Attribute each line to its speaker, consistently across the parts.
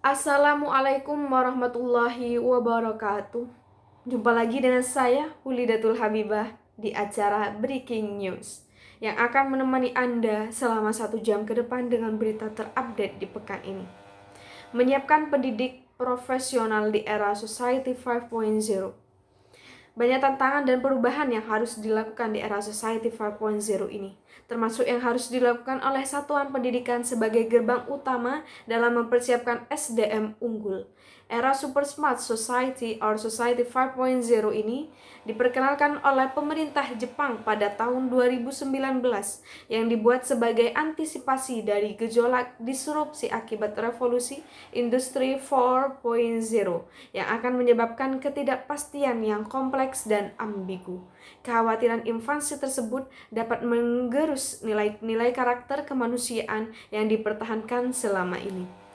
Speaker 1: Assalamualaikum warahmatullahi wabarakatuh. Jumpa lagi dengan saya, Hulidatul Habibah, di acara Breaking News yang akan menemani Anda selama 1 jam ke depan dengan berita terupdate di pekan ini. Menyiapkan pendidik profesional di era Society 5.0. Banyak tantangan dan perubahan yang harus dilakukan di era Society 5.0 ini, termasuk yang harus dilakukan oleh satuan pendidikan sebagai gerbang utama dalam mempersiapkan SDM unggul. Era Super Smart Society or Society 5.0 ini diperkenalkan oleh pemerintah Jepang pada tahun 2019 yang dibuat sebagai antisipasi dari gejolak disrupsi akibat revolusi industri 4.0 yang akan menyebabkan ketidakpastian yang kompleks dan ambigu. Kekhawatiran invasi tersebut dapat menggerus nilai-nilai karakter kemanusiaan yang dipertahankan selama ini.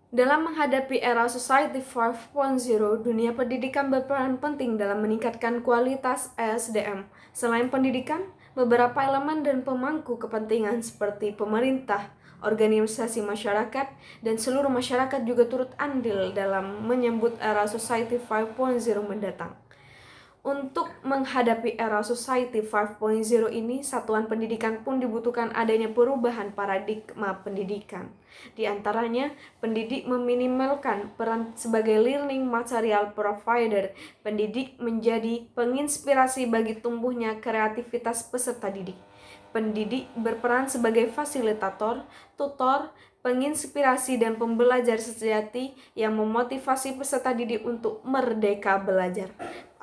Speaker 1: Dalam menghadapi era Society 5.0, dunia pendidikan berperan penting dalam meningkatkan kualitas SDM. Selain pendidikan, beberapa elemen dan pemangku kepentingan seperti pemerintah, organisasi masyarakat, dan seluruh masyarakat juga turut andil dalam menyambut era Society 5.0 mendatang. Untuk menghadapi era Society 5.0 ini, satuan pendidikan pun dibutuhkan adanya perubahan paradigma pendidikan. Di antaranya, pendidik meminimalkan peran sebagai learning material provider. Pendidik menjadi penginspirasi bagi tumbuhnya kreativitas peserta didik. Pendidik berperan sebagai fasilitator, tutor, penginspirasi dan pembelajar sejati yang memotivasi peserta didik untuk merdeka belajar.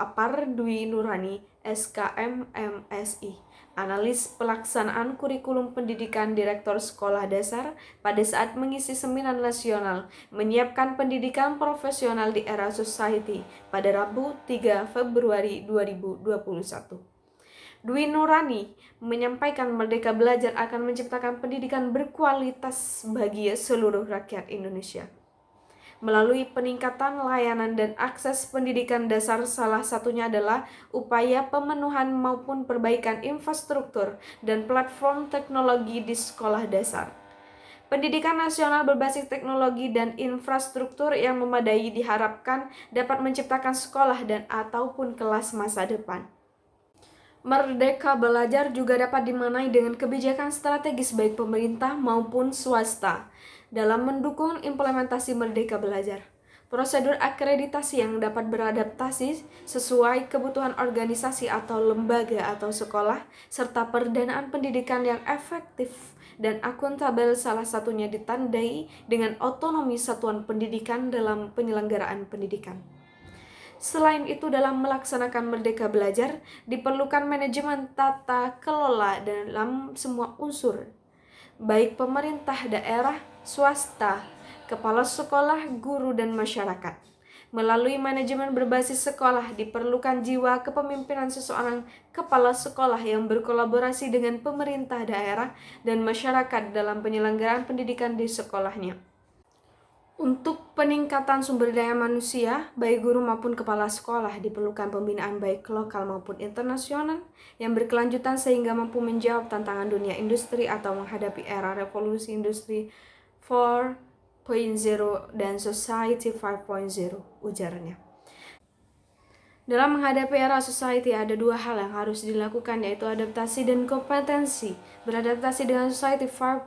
Speaker 1: Apar Dwi Nurani, SKM MSI, analis pelaksanaan kurikulum pendidikan Direktur Sekolah Dasar pada saat mengisi seminar nasional menyiapkan pendidikan profesional di era Society pada Rabu 3 Februari 2021. Dwi Nurani menyampaikan Merdeka Belajar akan menciptakan pendidikan berkualitas bagi seluruh rakyat Indonesia. Melalui peningkatan layanan dan akses pendidikan dasar, salah satunya adalah upaya pemenuhan maupun perbaikan infrastruktur dan platform teknologi di sekolah dasar. Pendidikan nasional berbasis teknologi dan infrastruktur yang memadai diharapkan dapat menciptakan sekolah dan ataupun kelas masa depan. Merdeka Belajar juga dapat dimaknai dengan kebijakan strategis baik pemerintah maupun swasta dalam mendukung implementasi Merdeka Belajar. Prosedur akreditasi yang dapat beradaptasi sesuai kebutuhan organisasi atau lembaga atau sekolah, serta pendanaan pendidikan yang efektif dan akuntabel salah satunya ditandai dengan otonomi satuan pendidikan dalam penyelenggaraan pendidikan. Selain itu, dalam melaksanakan Merdeka Belajar, diperlukan manajemen tata kelola dalam semua unsur, baik pemerintah daerah, swasta, kepala sekolah, guru, dan masyarakat. Melalui manajemen berbasis sekolah, diperlukan jiwa kepemimpinan seseorang kepala sekolah yang berkolaborasi dengan pemerintah daerah dan masyarakat dalam penyelenggaraan pendidikan di sekolahnya. Untuk peningkatan sumber daya manusia, baik guru maupun kepala sekolah, diperlukan pembinaan baik lokal maupun internasional yang berkelanjutan sehingga mampu menjawab tantangan dunia industri atau menghadapi era revolusi industri 4.0 dan Society 5.0, ujarnya. Dalam menghadapi era society ada 2 hal yang harus dilakukan, yaitu adaptasi dan kompetensi. Beradaptasi dengan Society 5.0,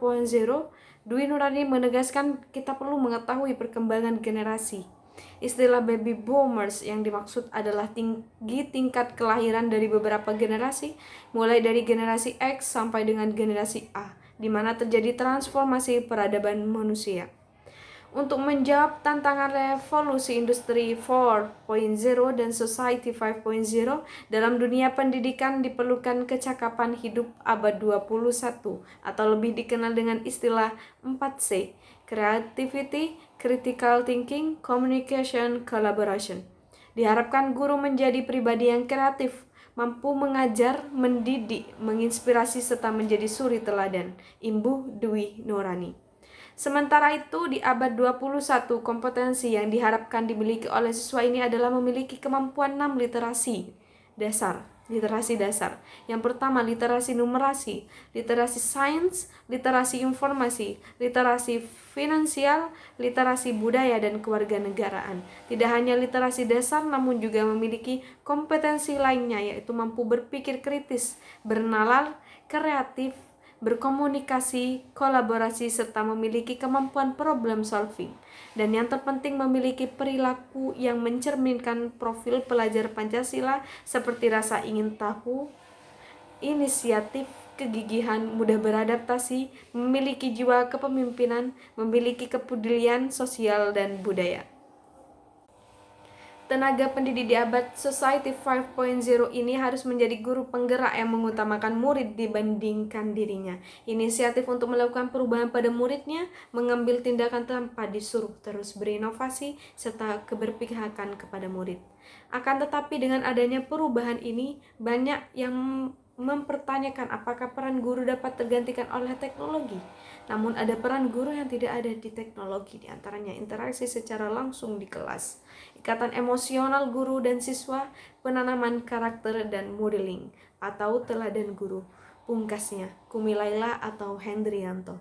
Speaker 1: Dwi Nurani menegaskan kita perlu mengetahui perkembangan generasi. Istilah baby boomers yang dimaksud adalah tinggi tingkat kelahiran dari beberapa generasi, mulai dari generasi X sampai dengan generasi A, di mana terjadi transformasi peradaban manusia. Untuk menjawab tantangan revolusi industri 4.0 dan Society 5.0, dalam dunia pendidikan diperlukan kecakapan hidup abad 21 atau lebih dikenal dengan istilah 4C, Creativity, Critical Thinking, Communication, Collaboration. Diharapkan guru menjadi pribadi yang kreatif, mampu mengajar, mendidik, menginspirasi, serta menjadi suri teladan. Imbuh Dwi Nurani. Sementara itu, di abad 21, kompetensi yang diharapkan dimiliki oleh siswa ini adalah memiliki kemampuan 6 literasi dasar, literasi dasar. Yang pertama, literasi numerasi, literasi sains, literasi informasi, literasi finansial, literasi budaya dan kewarganegaraan. Tidak hanya literasi dasar, namun juga memiliki kompetensi lainnya, yaitu mampu berpikir kritis, bernalar, kreatif, berkomunikasi, kolaborasi, serta memiliki kemampuan problem solving. Dan yang terpenting, memiliki perilaku yang mencerminkan profil pelajar Pancasila seperti rasa ingin tahu, inisiatif, kegigihan, mudah beradaptasi, memiliki jiwa kepemimpinan, memiliki kepedulian sosial dan budaya. Tenaga pendidik di abad Society 5.0 ini harus menjadi guru penggerak yang mengutamakan murid dibandingkan dirinya. Inisiatif untuk melakukan perubahan pada muridnya, mengambil tindakan tanpa disuruh, terus berinovasi, serta keberpihakan kepada murid. Akan tetapi dengan adanya perubahan ini, banyak yang mempertanyakan apakah peran guru dapat tergantikan oleh teknologi. Namun ada peran guru yang tidak ada di teknologi, diantaranya interaksi secara langsung di kelas, ikatan emosional guru dan siswa, penanaman karakter dan modeling atau teladan guru. Pungkasnya, Kumilaila atau Hendrianto.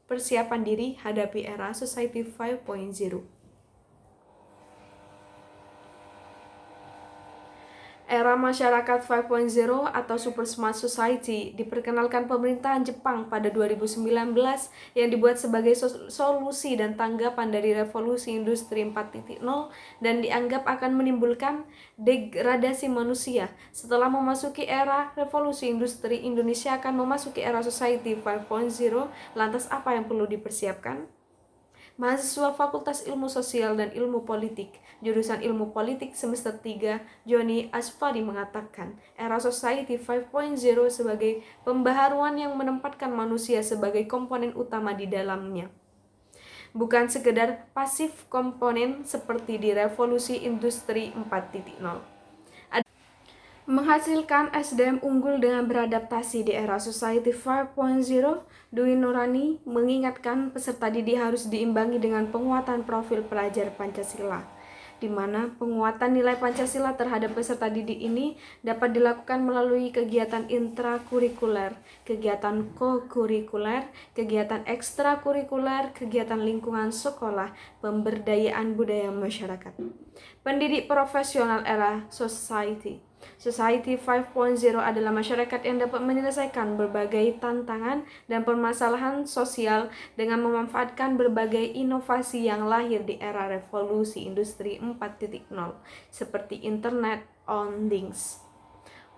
Speaker 1: Persiapan diri hadapi era Society 5.0. Era masyarakat 5.0 atau Super Smart Society diperkenalkan pemerintahan Jepang pada 2019 yang dibuat sebagai solusi dan tanggapan dari revolusi industri 4.0 dan dianggap akan menimbulkan degradasi manusia. Setelah memasuki era revolusi industri, Indonesia akan memasuki era Society 5.0. Lantas apa yang perlu dipersiapkan? Mahasiswa Fakultas Ilmu Sosial dan Ilmu Politik, jurusan Ilmu Politik semester 3, Joni Asfari mengatakan, era Society 5.0 sebagai pembaharuan yang menempatkan manusia sebagai komponen utama di dalamnya. Bukan sekedar pasif komponen seperti di revolusi industri 4.0. Menghasilkan SDM unggul dengan beradaptasi di era Society 5.0, Dwi Nurani mengingatkan peserta didik harus diimbangi dengan penguatan profil pelajar Pancasila, di mana penguatan nilai Pancasila terhadap peserta didik ini dapat dilakukan melalui kegiatan intrakurikuler, kegiatan kokurikuler, kegiatan ekstrakurikuler, kegiatan lingkungan sekolah, pemberdayaan budaya masyarakat. Pendidik profesional era Society 5.0 adalah masyarakat yang dapat menyelesaikan berbagai tantangan dan permasalahan sosial dengan memanfaatkan berbagai inovasi yang lahir di era revolusi industri 4.0 seperti Internet on Things,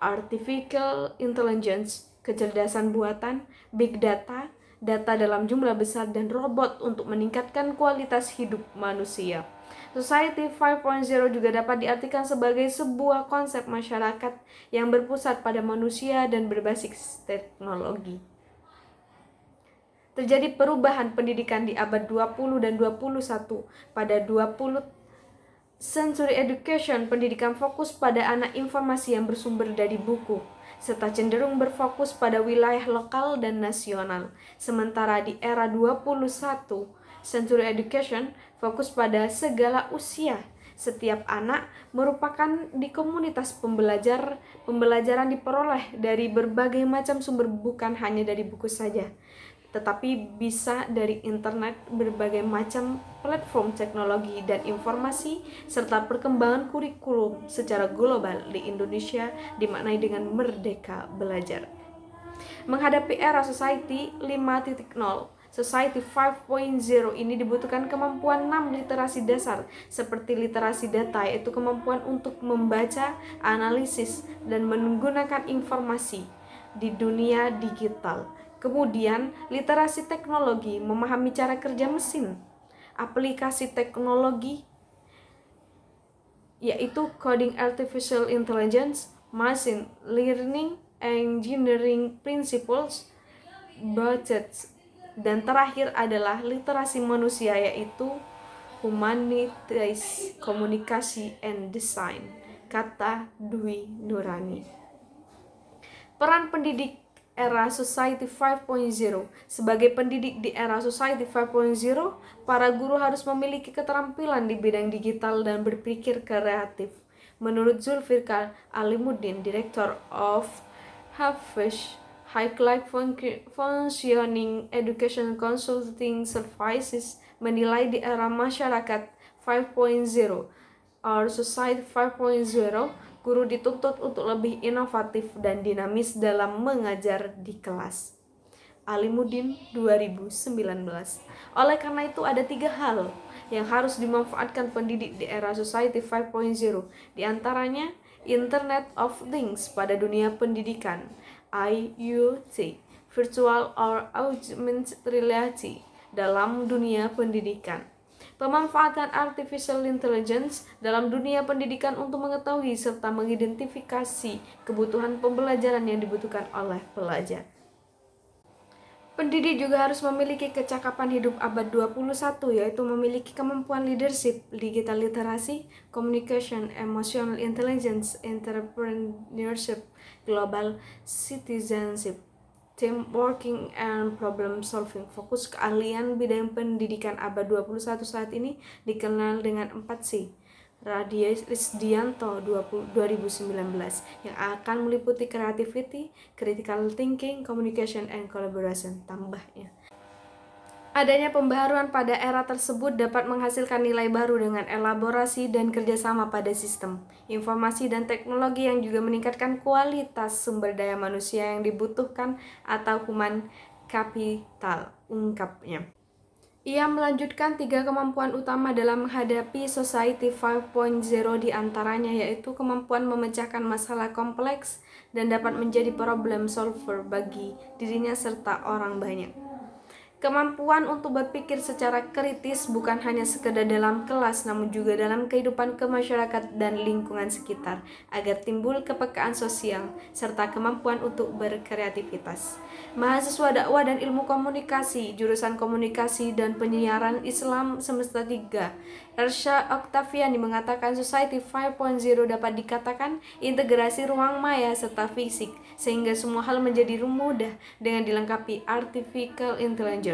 Speaker 1: Artificial Intelligence, kecerdasan buatan, Big Data, data dalam jumlah besar, dan robot untuk meningkatkan kualitas hidup manusia. Society 5.0 juga dapat diartikan sebagai sebuah konsep masyarakat yang berpusat pada manusia dan berbasis teknologi. Terjadi perubahan pendidikan di abad 20 dan 21. Pada 20 Century Education, pendidikan fokus pada anak informasi yang bersumber dari buku, serta cenderung berfokus pada wilayah lokal dan nasional. Sementara di era 21 Century Education fokus pada segala usia. Setiap anak merupakan di komunitas pembelajaran diperoleh dari berbagai macam sumber, bukan hanya dari buku saja, tetapi bisa dari internet, berbagai macam platform teknologi dan informasi, serta perkembangan kurikulum secara global di Indonesia dimaknai dengan merdeka belajar. Menghadapi era Society 5.0, Society 5.0 ini dibutuhkan kemampuan 6 literasi dasar seperti literasi data, yaitu kemampuan untuk membaca, analisis, dan menggunakan informasi di dunia digital. Kemudian, literasi teknologi, memahami cara kerja mesin, aplikasi teknologi, yaitu coding, artificial intelligence, machine learning, engineering principles, budgets. Dan terakhir adalah literasi manusia, yaitu humanities, komunikasi, and design, kata Dwi Nurani. Peran pendidik era Society 5.0. Sebagai pendidik di era Society 5.0, para guru harus memiliki keterampilan di bidang digital dan berpikir kreatif. Menurut Zulfikar Alimuddin, Director of Hafiz High Functioning Education Consulting Services, menilai di era masyarakat 5.0 or Society 5.0, guru dituntut untuk lebih inovatif dan dinamis dalam mengajar di kelas. Alimuddin 2019. Oleh karena itu ada 3 hal yang harus dimanfaatkan pendidik di era Society 5.0, di antaranya Internet of Things pada dunia pendidikan, IoT, Virtual or Augmented Reality dalam dunia pendidikan, pemanfaatan artificial intelligence dalam dunia pendidikan untuk mengetahui serta mengidentifikasi kebutuhan pembelajaran yang dibutuhkan oleh pelajar. Pendidik juga harus memiliki kecakapan hidup abad 21, yaitu memiliki kemampuan leadership, digital literasi, communication, emotional intelligence, entrepreneurship, global citizenship, team working, and problem solving. Fokus keahlian bidang pendidikan abad 21 saat ini dikenal dengan 4C. Risdianto 2019 yang akan meliputi creativity, critical thinking, communication, and collaboration. Tambahnya, adanya pembaharuan pada era tersebut dapat menghasilkan nilai baru dengan elaborasi dan kerjasama pada sistem informasi dan teknologi yang juga meningkatkan kualitas sumber daya manusia yang dibutuhkan atau human capital, ungkapnya. Ia melanjutkan 3 kemampuan utama dalam menghadapi Society 5.0, diantaranya yaitu kemampuan memecahkan masalah kompleks dan dapat menjadi problem solver bagi dirinya serta orang banyak. Kemampuan untuk berpikir secara kritis bukan hanya sekedar dalam kelas, namun juga dalam kehidupan kemasyarakat dan lingkungan sekitar, agar timbul kepekaan sosial, serta kemampuan untuk berkreativitas. Mahasiswa dakwah dan ilmu komunikasi, jurusan komunikasi dan penyiaran Islam semester 3, Ersha Oktaviani mengatakan Society 5.0 dapat dikatakan integrasi ruang maya serta fisik, sehingga semua hal menjadi mudah dengan dilengkapi artificial intelligence.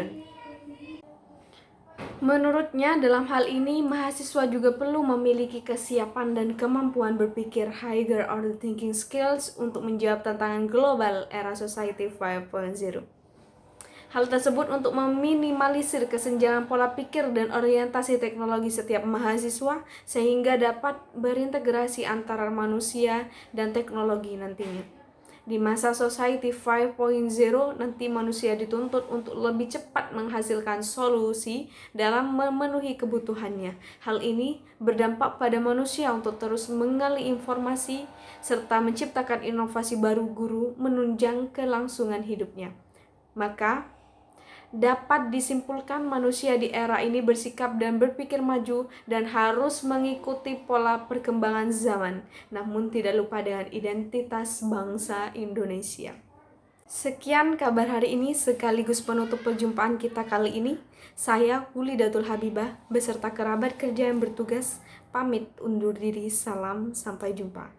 Speaker 1: Menurutnya, dalam hal ini, mahasiswa juga perlu memiliki kesiapan dan kemampuan berpikir higher order thinking skills untuk menjawab tantangan global era Society 5.0. Hal tersebut untuk meminimalisir kesenjangan pola pikir dan orientasi teknologi setiap mahasiswa, sehingga dapat berintegrasi antara manusia dan teknologi nantinya. Di masa Society 5.0 nanti manusia dituntut untuk lebih cepat menghasilkan solusi dalam memenuhi kebutuhannya. Hal ini berdampak pada manusia untuk terus menggali informasi serta menciptakan inovasi baru guru menunjang kelangsungan hidupnya. Maka dapat disimpulkan manusia di era ini bersikap dan berpikir maju dan harus mengikuti pola perkembangan zaman, namun tidak lupa dengan identitas bangsa Indonesia. Sekian kabar hari ini sekaligus penutup perjumpaan kita kali ini. Saya Hulidatul Habibah beserta kerabat kerja yang bertugas pamit undur diri. Salam, sampai jumpa.